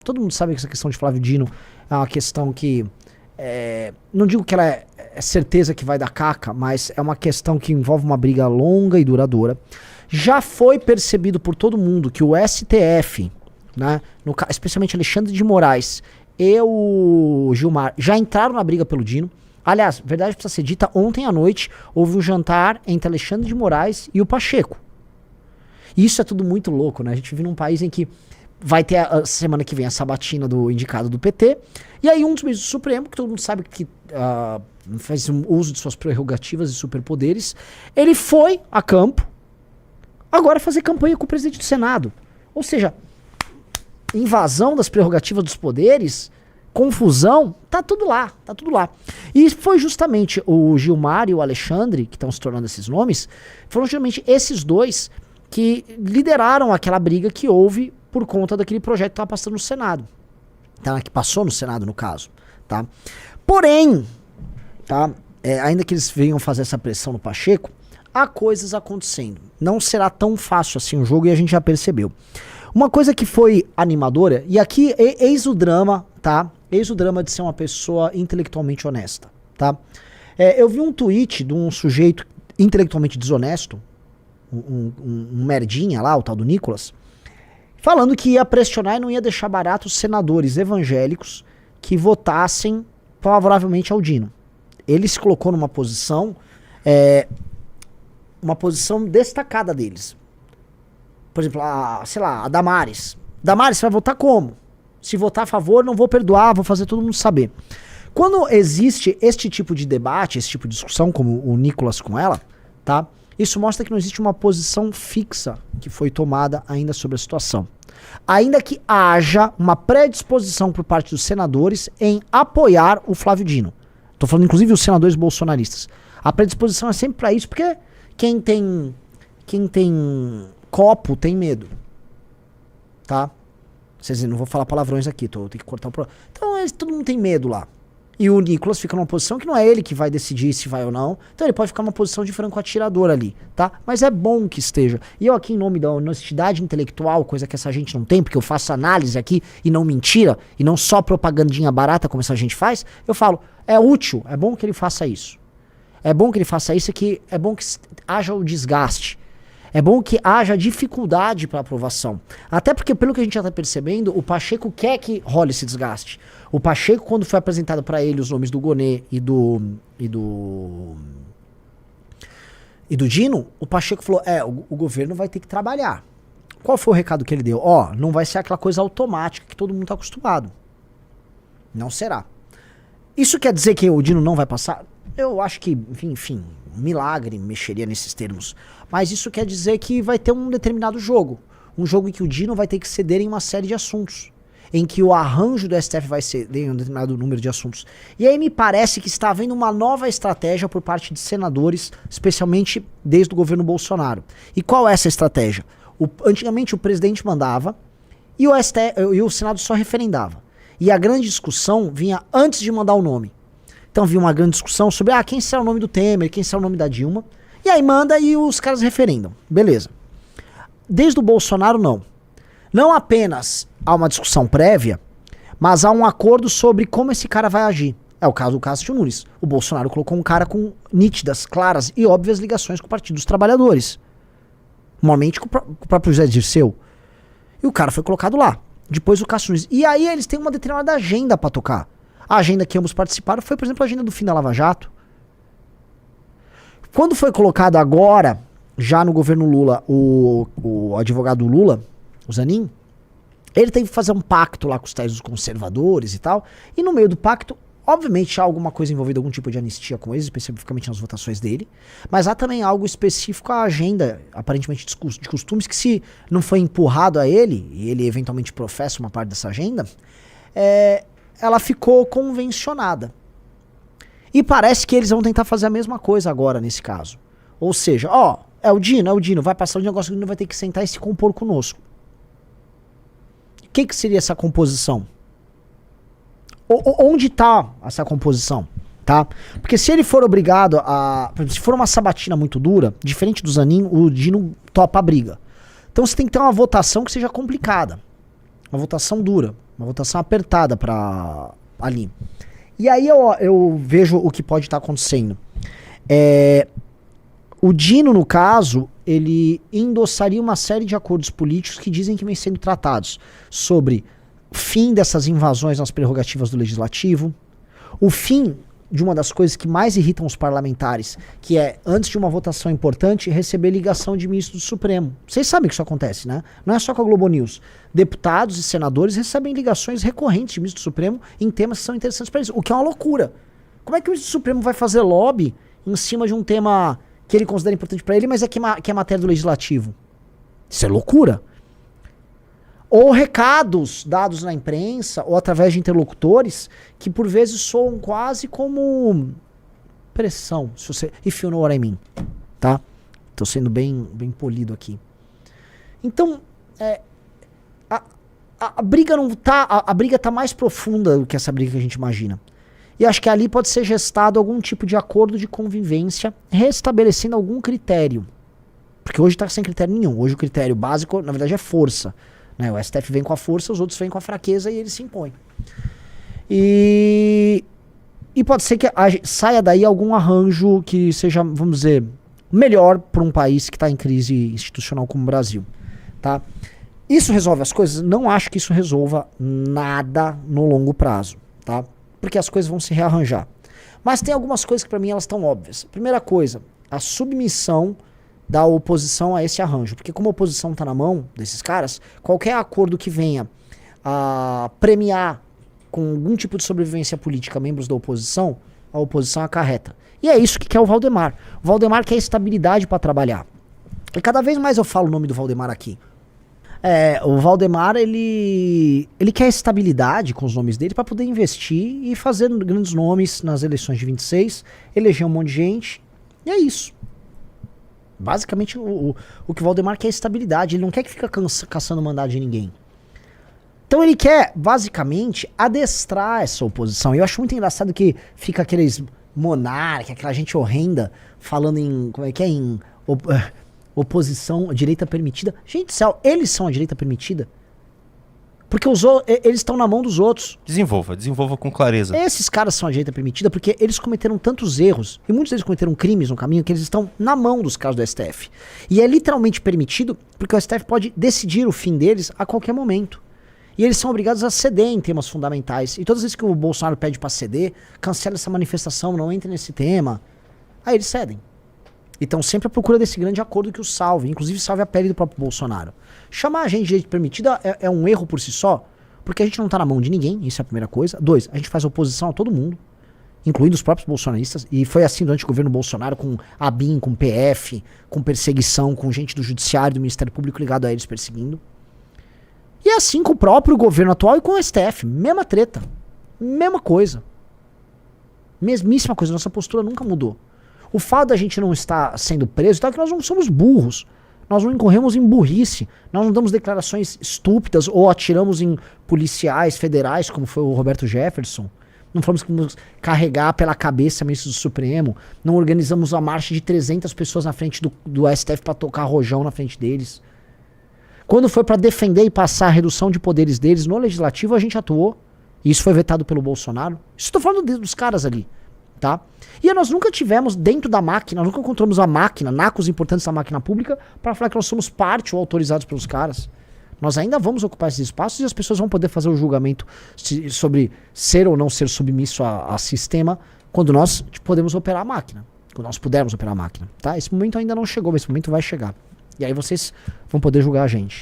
Todo mundo sabe que essa questão de Flávio Dino é uma questão que... não digo que ela é certeza que vai dar caca, mas é uma questão que envolve uma briga longa e duradoura. Já foi percebido por todo mundo que o STF, né, especialmente Alexandre de Moraes e o Gilmar, já entraram na briga pelo Dino. Aliás, verdade precisa ser dita, ontem à noite houve um jantar entre Alexandre de Moraes e o Pacheco. E isso é tudo muito louco, né? A gente vive num país em que vai ter a semana que vem a sabatina do indicado do PT, e aí um dos ministros do Supremo, que todo mundo sabe que faz um uso de suas prerrogativas e superpoderes, ele foi a campo, agora fazer campanha com o presidente do Senado. Ou seja, invasão das prerrogativas dos poderes, confusão, tá tudo lá, tá tudo lá. E foi justamente o Gilmar e o Alexandre, que estão se tornando esses nomes, foram justamente esses dois que lideraram aquela briga que houve por conta daquele projeto que estava passando no Senado. Tá? Que passou no Senado, no caso. Tá? Porém, tá? Ainda que eles venham fazer essa pressão no Pacheco, há coisas acontecendo. Não será tão fácil assim o jogo, e a gente já percebeu. Uma coisa que foi animadora, e aqui eis o drama, tá? Eis o drama de ser uma pessoa intelectualmente honesta, tá? Eu vi um tweet de um sujeito intelectualmente desonesto, um merdinha lá, o tal do Nicolas, falando que ia pressionar e não ia deixar barato os senadores evangélicos que votassem favoravelmente ao Dino. Ele se colocou numa posição, uma posição destacada deles. Por exemplo, a Damares. Damares, você vai votar como? Se votar a favor, não vou perdoar, vou fazer todo mundo saber. Quando existe este tipo de debate, esse tipo de discussão, como o Nicolas com ela, tá? Isso mostra que não existe uma posição fixa que foi tomada ainda sobre a situação. Ainda que haja uma predisposição por parte dos senadores em apoiar o Flávio Dino. Estou falando inclusive os senadores bolsonaristas. A predisposição é sempre para isso, porque quem tem copo tem medo. Tá? Vocês não vou falar palavrões aqui, tenho que cortar o programa. Então todo mundo tem medo lá. E o Nicolas fica numa posição que não é ele que vai decidir se vai ou não. Então ele pode ficar numa posição de franco atirador ali, tá? Mas é bom que esteja. E eu aqui, em nome da honestidade intelectual, coisa que essa gente não tem, porque eu faço análise aqui e não mentira, e não só propagandinha barata como essa gente faz, eu falo, é útil, é bom que ele faça isso. É bom que ele faça isso, que é bom que haja o desgaste. É bom que haja dificuldade para aprovação. Até porque, pelo que a gente já está percebendo, o Pacheco quer que role esse desgaste. O Pacheco, quando foi apresentado para ele os nomes do Gonê e do Dino, o Pacheco falou, o governo vai ter que trabalhar. Qual foi o recado que ele deu? Não vai ser aquela coisa automática que todo mundo está acostumado. Não será. Isso quer dizer que o Dino não vai passar? Eu acho que, enfim, um milagre mexeria nesses termos. Mas isso quer dizer que vai ter um determinado jogo. Um jogo em que o Dino vai ter que ceder em uma série de assuntos. Em que o arranjo do STF vai ceder em um determinado número de assuntos. E aí me parece que está havendo uma nova estratégia por parte de senadores, especialmente desde o governo Bolsonaro. E qual é essa estratégia? Antigamente o presidente mandava e o Senado só referendava. E a grande discussão vinha antes de mandar o nome. Então havia uma grande discussão sobre quem será o nome do Temer, quem será o nome da Dilma. E aí manda e os caras referendam. Beleza. Desde o Bolsonaro, não. Não apenas há uma discussão prévia, mas há um acordo sobre como esse cara vai agir. É o caso do Cássio Nunes. O Bolsonaro colocou um cara com nítidas, claras e óbvias ligações com o Partido dos Trabalhadores. Normalmente com o próprio José Dirceu. E o cara foi colocado lá. Depois o Cássio Nunes. E aí eles têm uma determinada agenda pra tocar. A agenda que ambos participaram foi, por exemplo, a agenda do fim da Lava Jato. Quando foi colocado agora, já no governo Lula, o advogado Lula, o Zanin, ele teve que fazer um pacto lá com os tais dos conservadores e tal, e no meio do pacto, obviamente há alguma coisa envolvida, algum tipo de anistia com eles, especificamente nas votações dele, mas há também algo específico à agenda, aparentemente de costumes, que se não foi empurrado a ele, e ele eventualmente professa uma parte dessa agenda, ela ficou convencionada. E parece que eles vão tentar fazer a mesma coisa agora nesse caso. Ou seja, é o Dino, vai passar o negócio, o Dino vai ter que sentar e se compor conosco. O que seria essa composição? Onde está essa composição? Tá? Porque se ele for obrigado se for uma sabatina muito dura, diferente do Zanin, o Dino topa a briga. Então você tem que ter uma votação que seja complicada. Uma votação dura. Uma votação apertada para ali. E aí eu vejo o que pode estar acontecendo. O Dino, no caso, ele endossaria uma série de acordos políticos que dizem que vêm sendo tratados sobre o fim dessas invasões nas prerrogativas do legislativo, o fim de uma das coisas que mais irritam os parlamentares, que é, antes de uma votação importante, receber ligação de ministro do Supremo. Vocês sabem que isso acontece, né? Não é só com a Globo News. Deputados e senadores recebem ligações recorrentes de ministro do Supremo em temas que são interessantes para eles, o que é uma loucura. Como é que o ministro do Supremo vai fazer lobby em cima de um tema que ele considera importante para ele, mas que é matéria do legislativo? Isso é loucura. Ou recados dados na imprensa, ou através de interlocutores, que por vezes soam quase como pressão. Se você, if you know what I mean, tá? Tô sendo bem polido aqui. Então, a briga não tá, a briga tá mais profunda do que essa briga que a gente imagina. E acho que ali pode ser gestado algum tipo de acordo de convivência, restabelecendo algum critério. Porque hoje tá sem critério nenhum. Hoje o critério básico, na verdade, é força. O STF vem com a força, os outros vêm com a fraqueza e ele se impõe. E pode ser que saia daí algum arranjo que seja, vamos dizer, melhor para um país que está em crise institucional como o Brasil. Tá? Isso resolve as coisas? Não acho que isso resolva nada no longo prazo. Tá? Porque as coisas vão se rearranjar. Mas tem algumas coisas que para mim elas estão óbvias. Primeira coisa, a submissão da oposição a esse arranjo. Porque como a oposição está na mão desses caras, qualquer acordo que venha a premiar com algum tipo de sobrevivência política membros da oposição, a oposição acarreta. E é isso que quer o Valdemar. O Valdemar quer estabilidade para trabalhar. E cada vez mais eu falo o nome do Valdemar aqui. O Valdemar, ele quer estabilidade com os nomes dele para poder investir e fazer grandes nomes nas eleições de 26, eleger um monte de gente. E é isso. Basicamente, o que o Valdemar quer é estabilidade. Ele não quer que fique caçando mandado de ninguém. Então ele quer, basicamente, adestrar essa oposição. E eu acho muito engraçado que fica aqueles monarca, aquela gente horrenda, falando em, como é que é, em oposição à direita permitida. Gente do céu, eles são a direita permitida? Porque eles estão na mão dos outros. Desenvolva com clareza. Esses caras são a direita permitida porque eles cometeram tantos erros, e muitos deles cometeram crimes no caminho, que eles estão na mão dos caras do STF. E é literalmente permitido porque o STF pode decidir o fim deles a qualquer momento. E eles são obrigados a ceder em temas fundamentais. E todas as vezes que o Bolsonaro pede pra ceder, cancela essa manifestação, não entre nesse tema. Aí eles cedem. E estão sempre à procura desse grande acordo que o salve, inclusive salve a pele do próprio Bolsonaro. Chamar a gente de direito permitida é um erro por si só, porque a gente não tá na mão de ninguém, isso é a primeira coisa. 2, a gente faz oposição a todo mundo, incluindo os próprios bolsonaristas, e foi assim durante o governo Bolsonaro, com a BIM, com PF, com perseguição, com gente do Judiciário, do Ministério Público ligado a eles perseguindo. E é assim com o próprio governo atual e com o STF, mesma treta, mesma coisa. Mesmíssima coisa, nossa postura nunca mudou. O fato da gente não estar sendo preso é que nós não somos burros. Nós não incorremos em burrice. Nós não damos declarações estúpidas ou atiramos em policiais federais, como foi o Roberto Jefferson. Não falamos que vamos carregar pela cabeça ministro do Supremo. Não organizamos a marcha de 300 pessoas na frente do STF para tocar rojão na frente deles. Quando foi para defender e passar a redução de poderes deles no legislativo, a gente atuou. E isso foi vetado pelo Bolsonaro. Isso estou falando dos caras ali. Tá? E nós nunca tivemos dentro da máquina, nós nunca encontramos a máquina, nacos importantes da máquina pública, para falar que nós somos parte ou autorizados pelos caras. Nós ainda vamos ocupar esses espaços e as pessoas vão poder fazer o julgamento sobre ser ou não ser submisso a sistema quando nós podemos operar a máquina. Quando nós pudermos operar a máquina. Tá? Esse momento ainda não chegou, mas esse momento vai chegar. E aí vocês vão poder julgar a gente.